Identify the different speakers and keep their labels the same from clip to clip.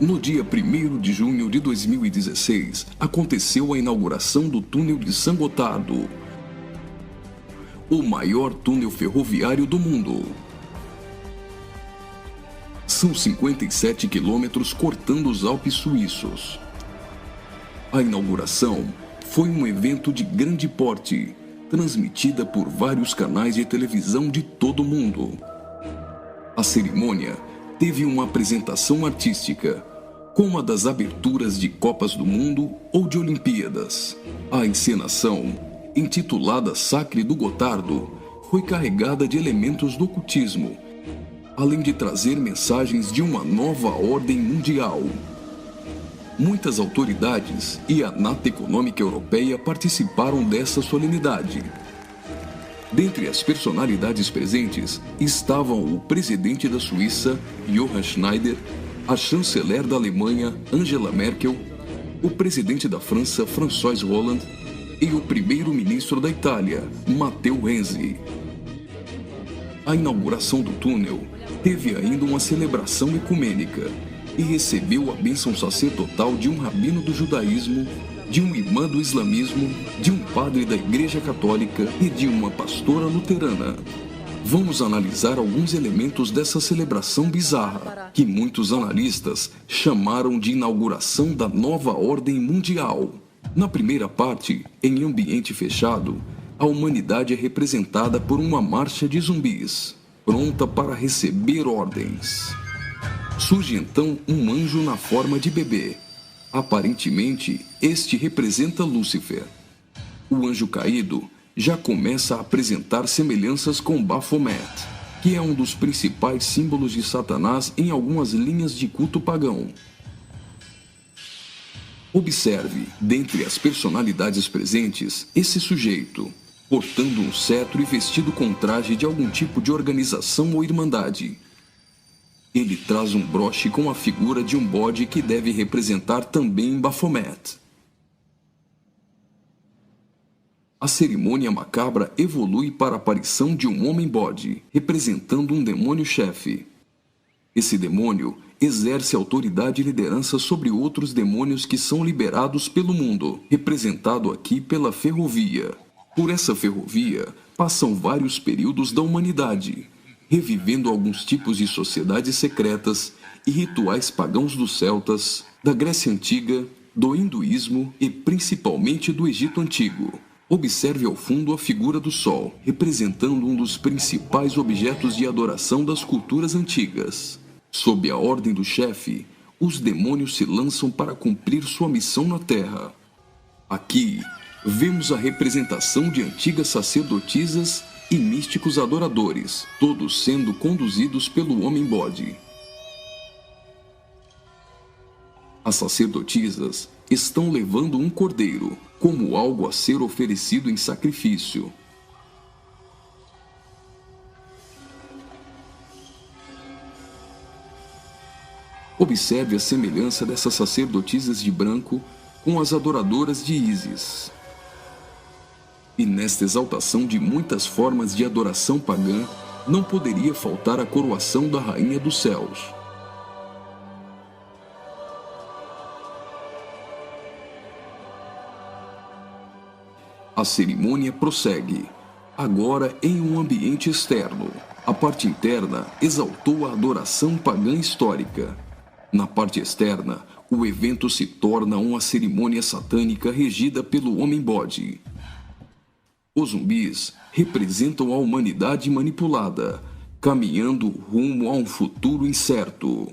Speaker 1: No dia 1º de junho de 2016, aconteceu a inauguração do túnel de San Gotardo, o maior túnel ferroviário do mundo. São 57 quilômetros cortando os Alpes suíços. A inauguração foi um evento de grande porte, transmitida por vários canais de televisão de todo o mundo. A cerimônia teve uma apresentação artística, como a das aberturas de Copas do Mundo ou de Olimpíadas. A encenação, intitulada Sacre do Gotardo, foi carregada de elementos do ocultismo, além de trazer mensagens de uma nova ordem mundial. Muitas autoridades e a Nata Econômica Europeia participaram dessa solenidade. Dentre as personalidades presentes estavam o presidente da Suíça, Johann Schneider, a chanceler da Alemanha, Angela Merkel, o presidente da França, François Hollande, e o primeiro-ministro da Itália, Matteo Renzi. A inauguração do túnel teve ainda uma celebração ecumênica e recebeu a bênção sacerdotal de um rabino do judaísmo, de um imã do islamismo, de um padre da Igreja Católica e de uma pastora luterana. Vamos analisar alguns elementos dessa celebração bizarra, que muitos analistas chamaram de inauguração da nova ordem mundial. Na primeira parte, em ambiente fechado, a humanidade é representada por uma marcha de zumbis, pronta para receber ordens. Surge então um anjo na forma de bebê. Aparentemente, este representa Lúcifer. O anjo caído já começa a apresentar semelhanças com Baphomet, que é um dos principais símbolos de Satanás em algumas linhas de culto pagão. Observe, dentre as personalidades presentes, esse sujeito, portando um cetro e vestido com traje de algum tipo de organização ou irmandade. Ele traz um broche com a figura de um bode que deve representar também Baphomet. A cerimônia macabra evolui para a aparição de um homem-bode, representando um demônio-chefe. Esse demônio exerce autoridade e liderança sobre outros demônios que são liberados pelo mundo, representado aqui pela ferrovia. Por essa ferrovia, passam vários períodos da humanidade, revivendo alguns tipos de sociedades secretas e rituais pagãos dos celtas, da Grécia Antiga, do hinduísmo e principalmente do Egito Antigo. Observe ao fundo a figura do Sol, representando um dos principais objetos de adoração das culturas antigas. Sob a ordem do chefe, os demônios se lançam para cumprir sua missão na Terra. Aqui, vemos a representação de antigas sacerdotisas e místicos adoradores, todos sendo conduzidos pelo homem-bode. As sacerdotisas estão levando um cordeiro, como algo a ser oferecido em sacrifício. Observe a semelhança dessas sacerdotisas de branco com as adoradoras de Ísis. E nesta exaltação de muitas formas de adoração pagã, não poderia faltar a coroação da Rainha dos Céus. A cerimônia prossegue, agora em um ambiente externo. A parte interna exaltou a adoração pagã histórica. Na parte externa, o evento se torna uma cerimônia satânica regida pelo homem-bode. Os zumbis representam a humanidade manipulada, caminhando rumo a um futuro incerto.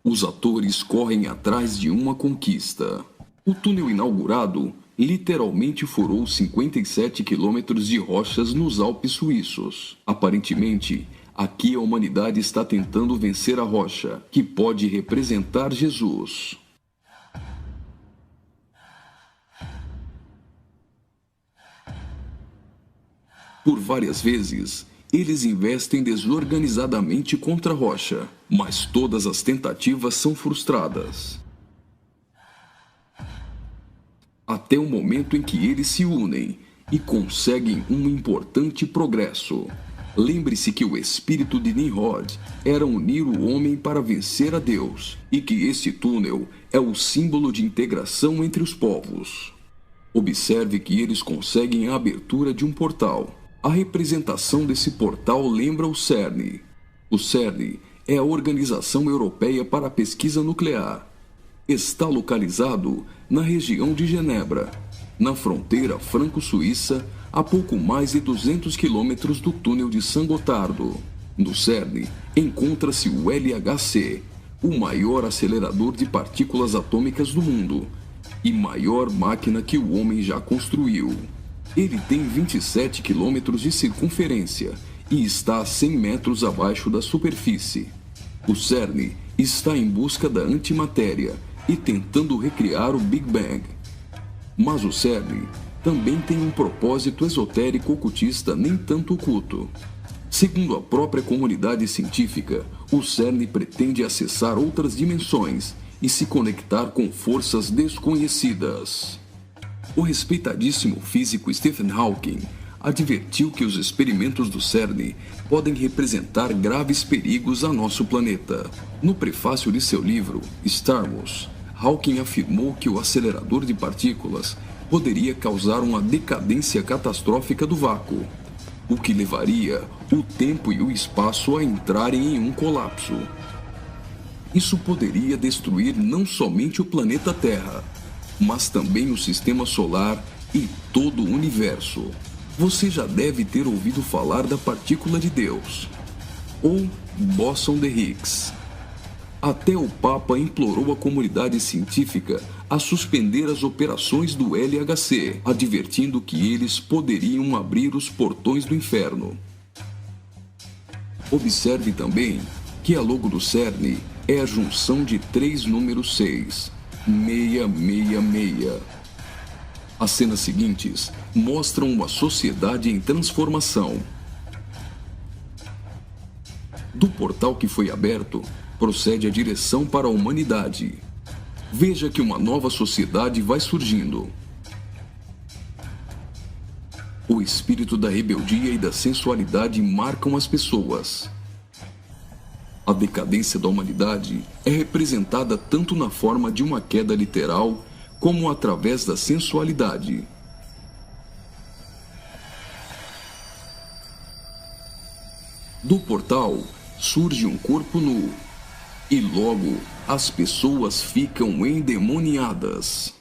Speaker 1: Os atores correm atrás de uma conquista. O túnel inaugurado literalmente furou 57 quilômetros de rochas nos Alpes suíços. Aparentemente, aqui a humanidade está tentando vencer a rocha, que pode representar Jesus. Por várias vezes, eles investem desorganizadamente contra a rocha, mas todas as tentativas são frustradas. Até o momento em que eles se unem e conseguem um importante progresso. Lembre-se que o espírito de Nimrod era unir o homem para vencer a Deus, e que este túnel é o símbolo de integração entre os povos. Observe que eles conseguem a abertura de um portal. A representação desse portal lembra o CERN. O CERN é a Organização Europeia para a Pesquisa Nuclear. Está localizado na região de Genebra, na fronteira franco-suíça, a pouco mais de 200 quilômetros do túnel de Saint-Gothard. No CERN encontra-se o LHC, o maior acelerador de partículas atômicas do mundo e maior máquina que o homem já construiu. Ele tem 27 quilômetros de circunferência e está a 100 metros abaixo da superfície. O CERN está em busca da antimatéria e tentando recriar o Big Bang. Mas o CERN também tem um propósito esotérico ocultista nem tanto oculto. Segundo a própria comunidade científica, o CERN pretende acessar outras dimensões e se conectar com forças desconhecidas. O respeitadíssimo físico Stephen Hawking advertiu que os experimentos do CERN podem representar graves perigos a nosso planeta. No prefácio de seu livro, Stardust, Hawking afirmou que o acelerador de partículas poderia causar uma decadência catastrófica do vácuo, o que levaria o tempo e o espaço a entrarem em um colapso. Isso poderia destruir não somente o planeta Terra, mas também o sistema solar e todo o universo. Você já deve ter ouvido falar da partícula de Deus, ou bóson de Higgs. Até o Papa implorou a comunidade científica a suspender as operações do LHC, advertindo que eles poderiam abrir os portões do inferno. Observe também que a logo do CERN é a junção de 3 números 6, 666. As cenas seguintes mostram uma sociedade em transformação. Do portal que foi aberto, procede a direção para a humanidade. Veja que uma nova sociedade vai surgindo. O espírito da rebeldia e da sensualidade marcam as pessoas. A decadência da humanidade é representada tanto na forma de uma queda literal, como através da sensualidade. Do portal surge um corpo nu, e logo as pessoas ficam endemoniadas.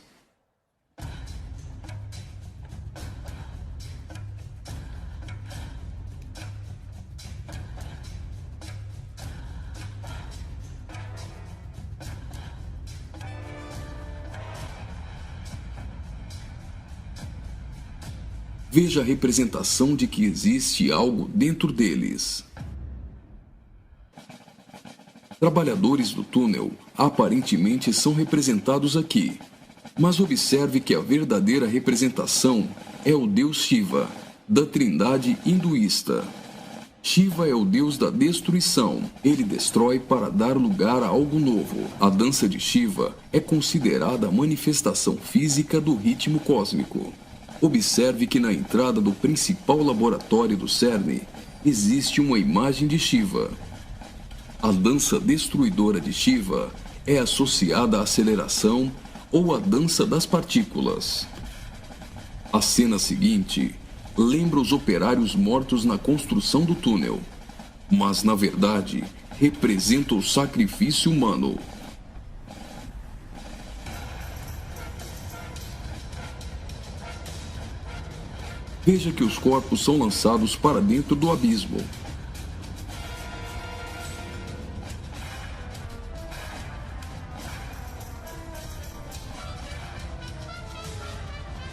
Speaker 1: Veja a representação de que existe algo dentro deles. Trabalhadores do túnel aparentemente são representados aqui, mas observe que a verdadeira representação é o deus Shiva, da trindade hinduísta. Shiva é o deus da destruição. Ele destrói para dar lugar a algo novo. A dança de Shiva é considerada a manifestação física do ritmo cósmico. Observe que na entrada do principal laboratório do CERN existe uma imagem de Shiva. A dança destruidora de Shiva é associada à aceleração ou à dança das partículas. A cena seguinte lembra os operários mortos na construção do túnel, mas na verdade representa o sacrifício humano. Veja que os corpos são lançados para dentro do abismo.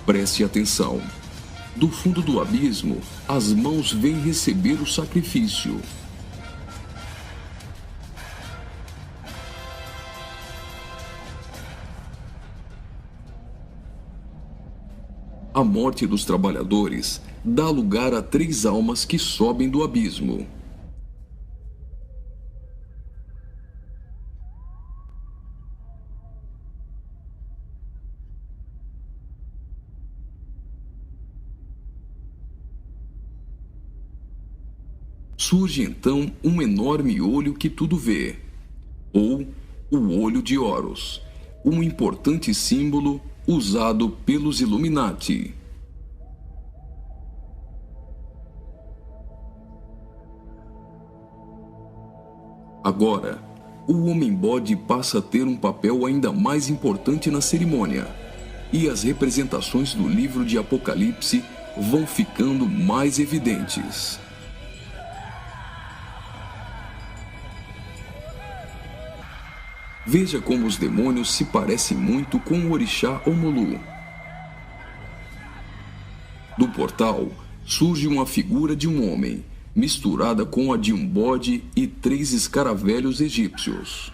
Speaker 1: Preste atenção. Do fundo do abismo, as mãos vêm receber o sacrifício. A morte dos trabalhadores dá lugar a 3 almas que sobem do abismo. surge então um enorme olho que tudo vê, ou o Olho de Horus, um importante símbolo usado pelos Illuminati. Agora, o Homem-Bode passa a ter um papel ainda mais importante na cerimônia, e as representações do livro de Apocalipse vão ficando mais evidentes. Veja como os demônios se parecem muito com o orixá Omulu. Do portal surge uma figura de um homem, misturada com a de um bode e 3 escaravelhos egípcios.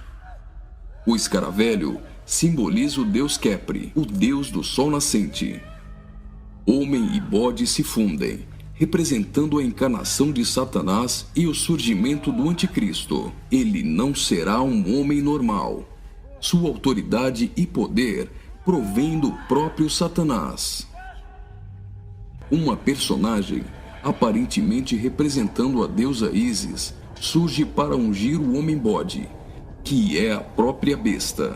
Speaker 1: O escaravelho simboliza o deus Khepri, o deus do sol nascente. Homem e bode se fundem, representando a encarnação de Satanás e o surgimento do Anticristo. Ele não será um homem normal. Sua autoridade e poder provém do próprio Satanás. Uma personagem, aparentemente representando a deusa Ísis, surge para ungir o Homem-Bode, que é a própria besta.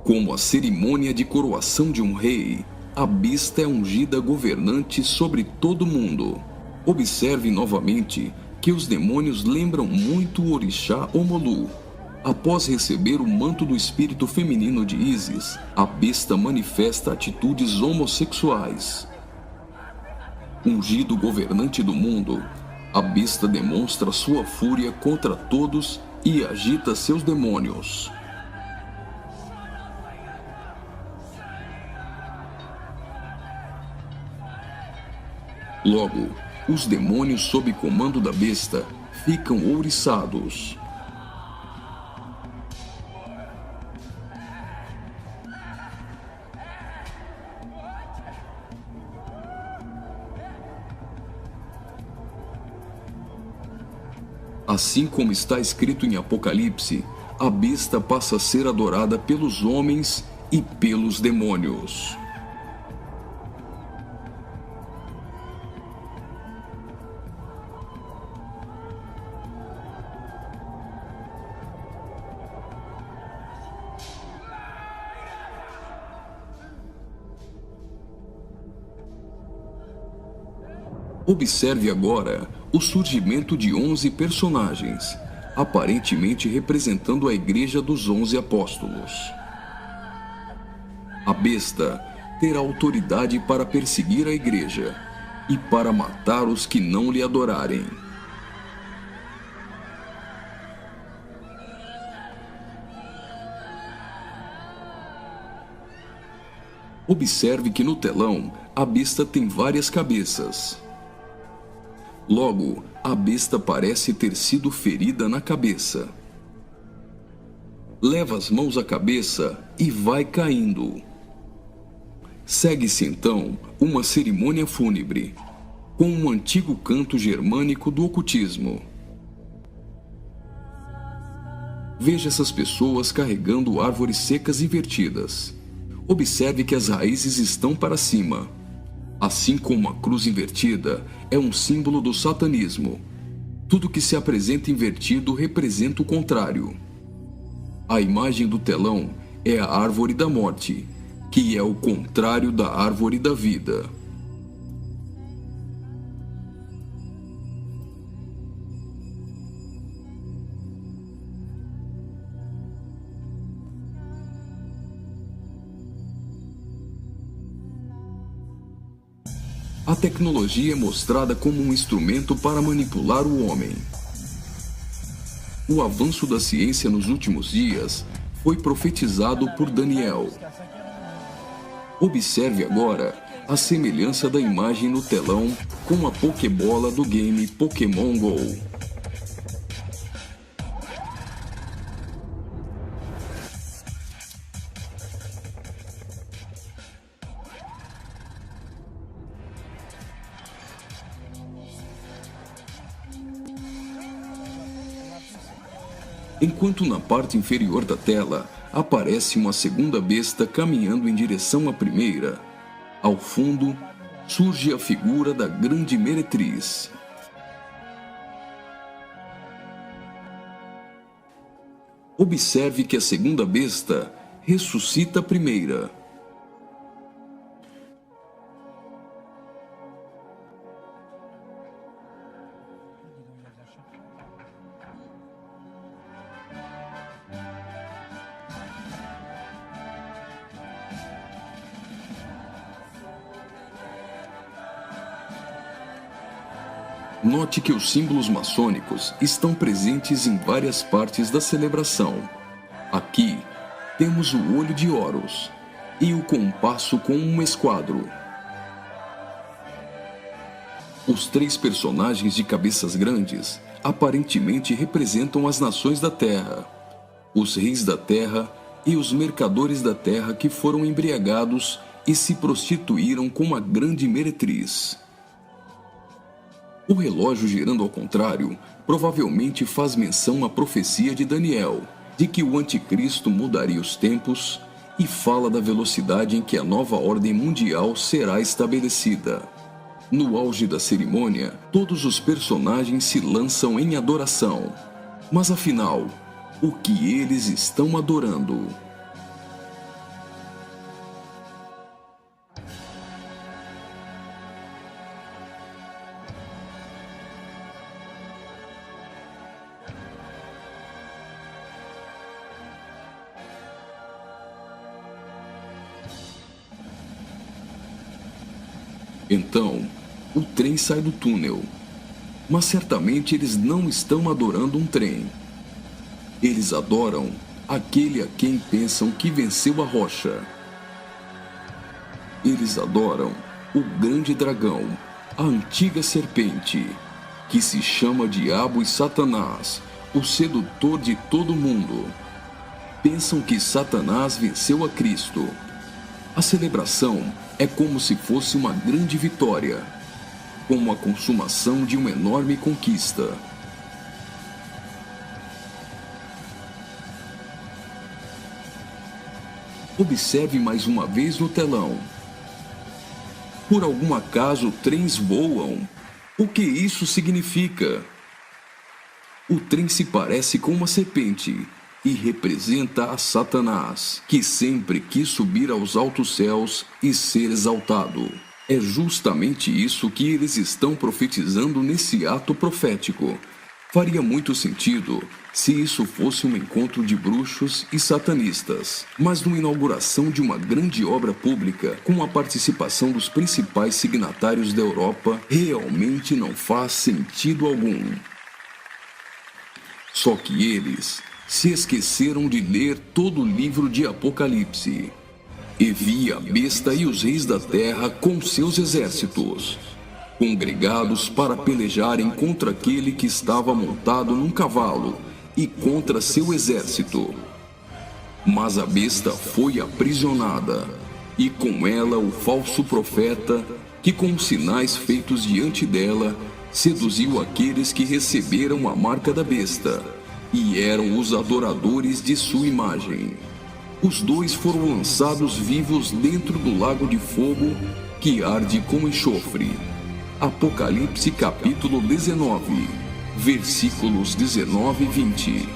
Speaker 1: Como a cerimônia de coroação de um rei, a besta é ungida governante sobre todo o mundo. Observe novamente que os demônios lembram muito o orixá Omulu. Após receber o manto do espírito feminino de Ísis, a besta manifesta atitudes homossexuais. Ungido governante do mundo, a besta demonstra sua fúria contra todos e agita seus demônios. Logo, os demônios sob comando da besta ficam ouriçados. Assim como está escrito em Apocalipse, a besta passa a ser adorada pelos homens e pelos demônios. Observe agora o surgimento de 11 personagens, aparentemente representando a Igreja dos 11 Apóstolos. A besta terá autoridade para perseguir a Igreja e para matar os que não lhe adorarem. Observe que no telão a besta tem várias cabeças. Logo, a besta parece ter sido ferida na cabeça. Leva as mãos à cabeça e vai caindo. Segue-se então uma cerimônia fúnebre, com um antigo canto germânico do ocultismo. Veja essas pessoas carregando árvores secas invertidas. Observe que as raízes estão para cima. Assim como a cruz invertida é um símbolo do satanismo, tudo que se apresenta invertido representa o contrário. A imagem do telão é a árvore da morte, que é o contrário da árvore da vida. A tecnologia é mostrada como um instrumento para manipular o homem. O avanço da ciência nos últimos dias foi profetizado por Daniel. Observe agora a semelhança da imagem no telão com a Pokébola do game Pokémon GO. Enquanto na parte inferior da tela aparece uma segunda besta caminhando em direção à primeira, ao fundo surge a figura da grande meretriz. Observe que a segunda besta ressuscita a primeira. Note que os símbolos maçônicos estão presentes em várias partes da celebração. Aqui, temos o olho de Horus e o compasso com um esquadro. Os 3 personagens de cabeças grandes aparentemente representam as nações da Terra, os reis da Terra e os mercadores da Terra que foram embriagados e se prostituíram com a grande meretriz. O relógio girando ao contrário provavelmente faz menção à profecia de Daniel, de que o anticristo mudaria os tempos, e fala da velocidade em que a nova ordem mundial será estabelecida. No auge da cerimônia, todos os personagens se lançam em adoração. Mas afinal, o que eles estão adorando? Então, o trem sai do túnel. Mas certamente eles não estão adorando um trem. Eles adoram aquele a quem pensam que venceu a rocha. Eles adoram o grande dragão, a antiga serpente, que se chama Diabo e Satanás, o sedutor de todo mundo. Pensam que Satanás venceu a Cristo. A celebração é como se fosse uma grande vitória, como a consumação de uma enorme conquista. Observe mais uma vez no telão. Por algum acaso trens voam? O que isso significa? O trem se parece com uma serpente e representa a Satanás, que sempre quis subir aos altos céus e ser exaltado. É justamente isso que eles estão profetizando nesse ato profético. Faria muito sentido se isso fosse um encontro de bruxos e satanistas, mas numa inauguração de uma grande obra pública, com a participação dos principais signatários da Europa, realmente não faz sentido algum. Só que eles se esqueceram de ler todo o livro de Apocalipse. E vi a besta e os reis da terra com seus exércitos, congregados para pelejarem contra aquele que estava montado num cavalo e contra seu exército. Mas a besta foi aprisionada, e com ela o falso profeta, que com sinais feitos diante dela, seduziu aqueles que receberam a marca da besta, e eram os adoradores de sua imagem. Os 2 foram lançados vivos dentro do lago de fogo, que arde com enxofre. Apocalipse capítulo 19, versículos 19 e 20.